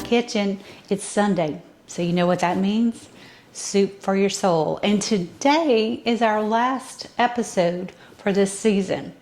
kitchen, it's Sunday. So you know what that means? Soup for your soul. And today is our last episode for this season.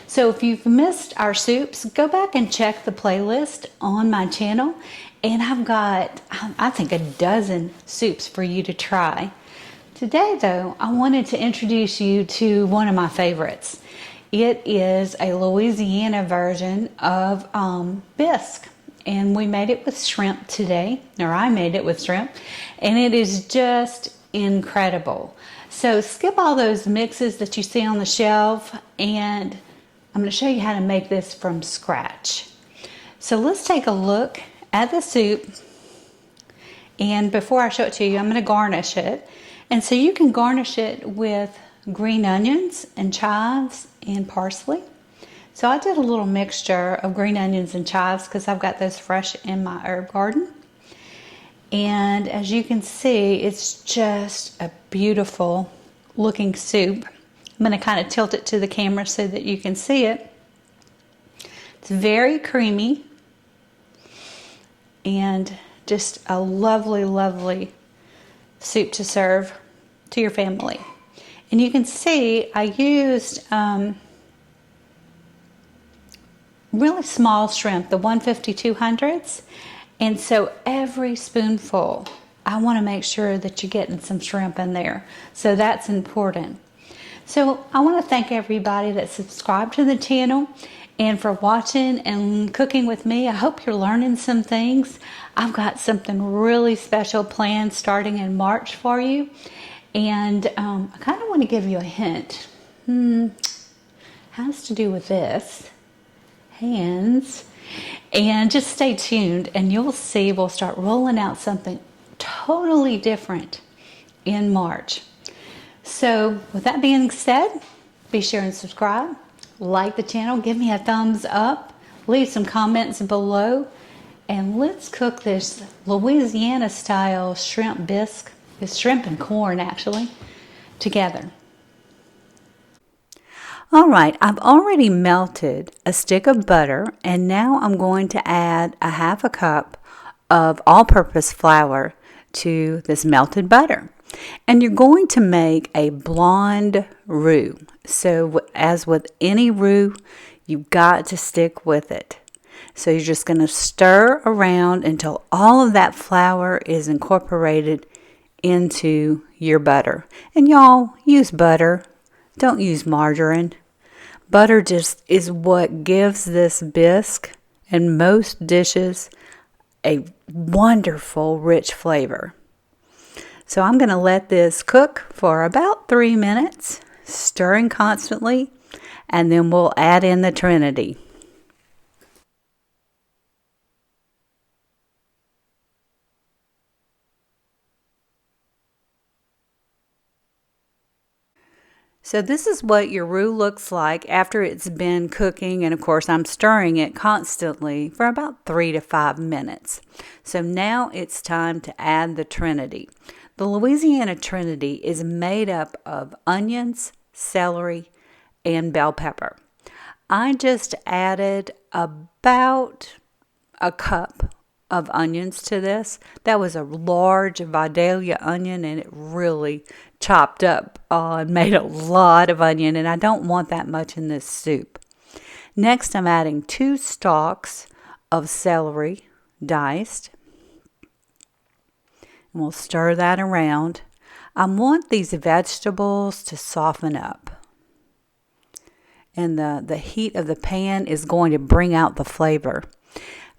So if you've missed our soups, go back and check the playlist on my channel. And I've got, I think, a dozen soups for you to try. Today, though, I wanted to introduce you to one of my favorites. It is a Louisiana version of bisque. And we made it with shrimp today, or I made it with shrimp, and it is just incredible. So skip all those mixes that you see on the shelf, and I'm going to show you how to make this from scratch. So let's take a look at the soup, and before I show it to you, I'm going to garnish it. And so you can garnish it with green onions and chives and parsley. So I did a little mixture of green onions and chives because I've got those fresh in my herb garden. And as you can see, it's just a beautiful looking soup. I'm going to kind of tilt it to the camera so that you can see it. It's very creamy and just a lovely, lovely soup to serve to your family. And you can see I used really small shrimp, the 150-200s, and so every spoonful I want to make sure that you're getting some shrimp in there, so that's important. So I want to thank everybody that subscribed to the channel and for watching and cooking with me. I hope you're learning some things. I've got something really special planned starting in March for you, and I kind of want to give you a hint. Has to do with this. Hands, and just stay tuned and you'll see we'll start rolling out something totally different in March. So with that being said, be sure and subscribe, like the channel, give me a thumbs up, leave some comments below, and let's cook this Louisiana style shrimp bisque. It's shrimp and corn actually together. All right, I've already melted a stick of butter, and now I'm going to add a half a cup of all-purpose flour to this melted butter. And you're going to make a blonde roux. So as with any roux, you've got to stick with it. So you're just going to stir around until all of that flour is incorporated into your butter. And y'all, use butter. Don't use margarine. Butter just is what gives this bisque and most dishes a wonderful, rich flavor. So I'm going to let this cook for about 3 minutes, stirring constantly, and then we'll add in the trinity. So this is what your roux looks like after it's been cooking, and of course I'm stirring it constantly for about 3 to 5 minutes. So now it's time to add the trinity. The Louisiana trinity is made up of onions, celery, and bell pepper. I just added about a cup of onions to this. That was a large Vidalia onion, and it really chopped up and made a lot of onion, and I don't want that much in this soup. Next, I'm adding 2 stalks of celery diced, and we'll stir that around. I want these vegetables to soften up, and the heat of the pan is going to bring out the flavor.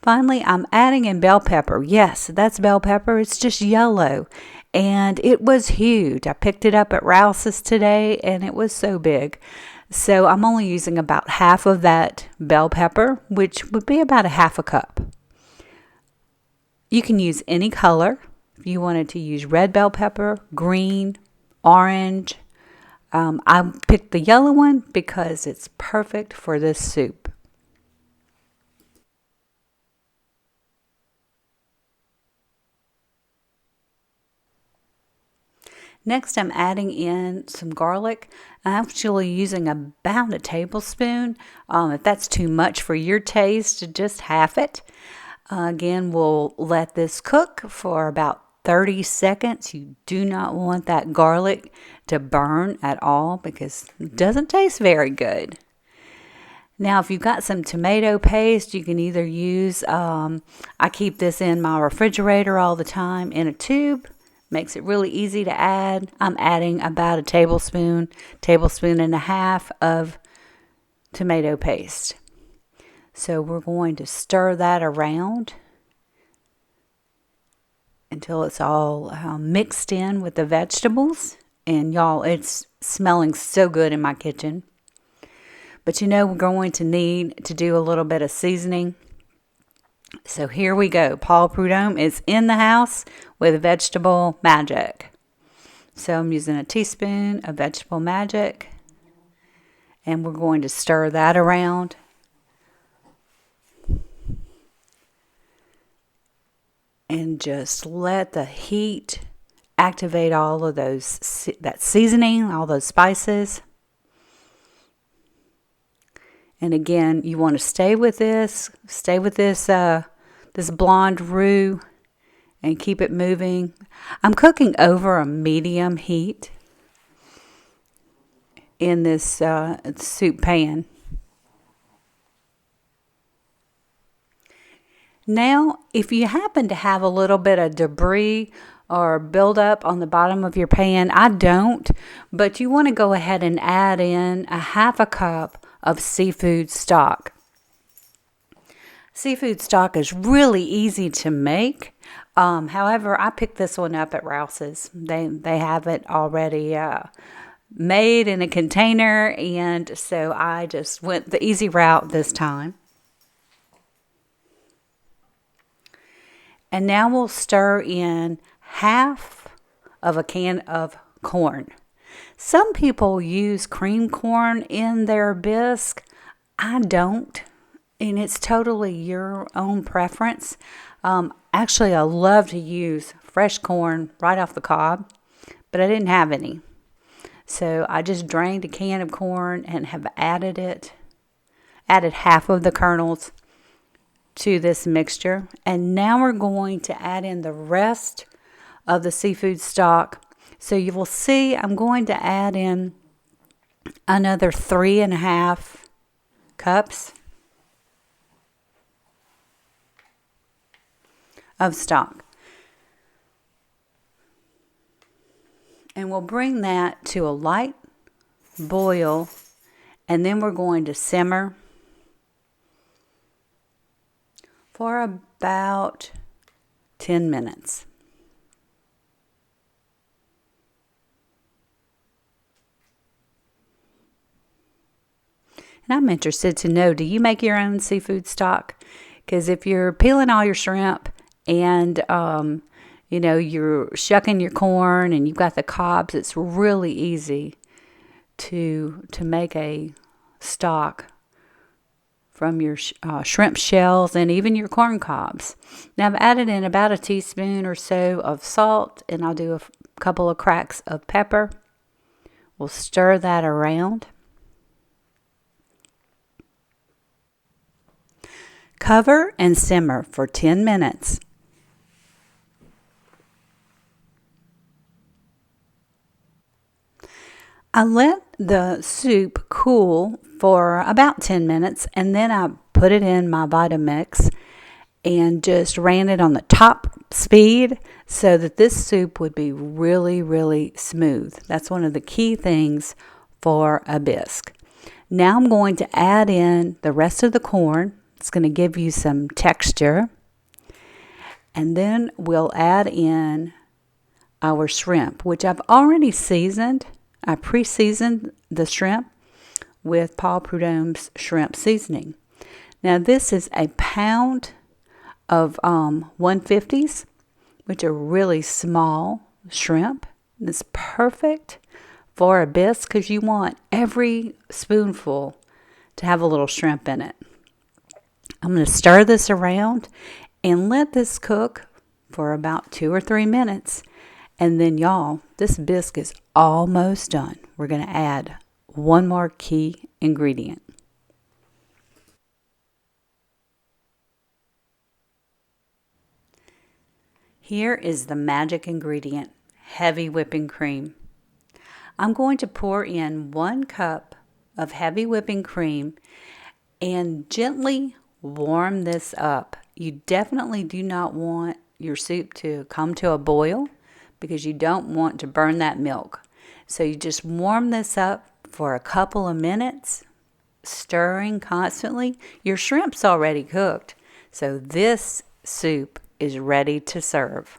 Finally, I'm adding in bell pepper. Yes, that's bell pepper. It's just yellow. And it was huge. I picked it up at Rouse's today, and it was so big. So I'm only using about half of that bell pepper, which would be about a half a cup. You can use any color. If you wanted to use red bell pepper, green, orange. I picked the yellow one because it's perfect for this soup. Next, I'm adding in some garlic. I'm actually using about a tablespoon. If that's too much for your taste, just half it. Again, we'll let this cook for about 30 seconds. You do not want that garlic to burn at all because it doesn't taste very good. Now, if you've got some tomato paste, you can either use, I keep this in my refrigerator all the time in a tube. Makes it really easy to add. I'm adding about a tablespoon and a half of tomato paste. So we're going to stir that around until it's all mixed in with the vegetables. And y'all, it's smelling so good in my kitchen. But we're going to need to do a little bit of seasoning. So here we go. Paul Prudhomme is in the house with vegetable magic. So I'm using a teaspoon of vegetable magic. And we're going to stir that around. And just let the heat activate all of that seasoning, all those spices. And again, you want to stay with this blonde roux and keep it moving. I'm cooking over a medium heat in this soup pan. Now, if you happen to have a little bit of debris or buildup on the bottom of your pan, I don't, but you want to go ahead and add in a half a cup of seafood stock. Seafood stock is really easy to make. However, I picked this one up at Rouse's. They have it already made in a container, and so I just went the easy route this time. And now we'll stir in half of a can of corn. Some people use cream corn in their bisque. I don't, and it's totally your own preference. Actually, I love to use fresh corn right off the cob, but I didn't have any. So I just drained a can of corn and have added half of the kernels to this mixture. And now we're going to add in the rest of the seafood stock. So you will see I'm going to add in another 3.5 cups of stock. And we'll bring that to a light boil, and then we're going to simmer for about 10 minutes. And I'm interested to know, do you make your own seafood stock? Because if you're peeling all your shrimp and, you're shucking your corn and you've got the cobs, it's really easy to make a stock from your shrimp shells and even your corn cobs. Now I've added in about a teaspoon or so of salt, and I'll do a couple of cracks of pepper. We'll stir that around. Cover and simmer for 10 minutes. I let the soup cool for about 10 minutes, and then I put it in my Vitamix and just ran it on the top speed so that this soup would be really, really smooth. That's one of the key things for a bisque. Now I'm going to add in the rest of the corn. It's going to give you some texture. And then we'll add in our shrimp, which I've already seasoned. I pre-seasoned the shrimp with Paul Prudhomme's shrimp seasoning. Now this is a pound of 150s, which are really small shrimp. It's perfect for a bisque because you want every spoonful to have a little shrimp in it. I'm going to stir this around and let this cook for about 2 or 3 minutes. And then, y'all, this bisque is almost done. We're going to add one more key ingredient. Here is the magic ingredient, heavy whipping cream. I'm going to pour in 1 cup of heavy whipping cream and gently warm this up. You definitely do not want your soup to come to a boil because you don't want to burn that milk. So you just warm this up for a couple of minutes, stirring constantly. Your shrimp's already cooked, so this soup is ready to serve.